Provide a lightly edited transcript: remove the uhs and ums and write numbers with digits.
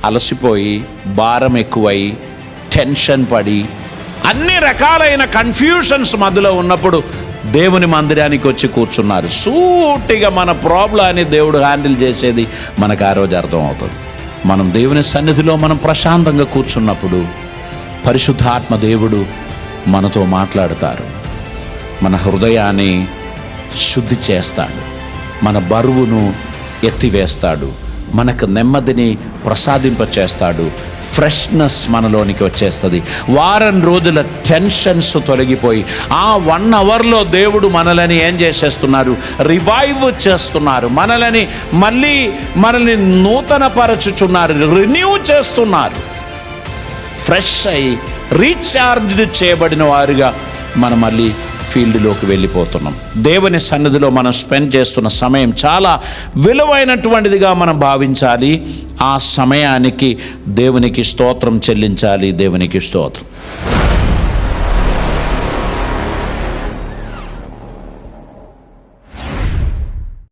అలసిపోయి, భారం ఎక్కువై, టెన్షన్ పడి, అన్ని రకాలైన కన్ఫ్యూషన్స్ మధ్యలో ఉన్నప్పుడు దేవుని మందిరానికి వచ్చి కూర్చున్నారు. సూటిగా మన ప్రాబ్లాన్ని దేవుడు హ్యాండిల్ చేసేది మనకు ఆ రోజు అర్థమవుతుంది. మనం దేవుని సన్నిధిలో మనం ప్రశాంతంగా కూర్చున్నప్పుడు పరిశుద్ధాత్మ దేవుడు మనతో మాట్లాడతారు. మన హృదయాన్ని శుద్ధి చేస్తాడు, మన బరువును ఎత్తివేస్తాడు, మనకు నెమ్మదిని ప్రసాదింపచేస్తాడు, ఫ్రెష్నెస్ మనలోనికి వచ్చేస్తుంది. వారం రోజుల టెన్షన్స్ తొలగిపోయి ఆ 1 అవర్లో దేవుడు మనల్ని ఏం చేసేస్తున్నారు? రివైవ్ చేస్తున్నారు. మనల్ని నూతనపరచుచున్నారు, రిన్యూ చేస్తున్నారు. ఫ్రెష్ అయి రీఛార్జ్డ్ చేయబడిన వారుగా మనం మళ్ళీ ఫీల్డ్లోకి వెళ్ళిపోతున్నాం. దేవుని సన్నిధిలో మనం స్పెండ్ చేస్తున్న సమయం చాలా విలువైనటువంటిదిగా మనం భావించాలి. ఆ సమయానికి దేవునికి స్తోత్రం చెల్లించాలి. దేవునికి స్తోత్రం.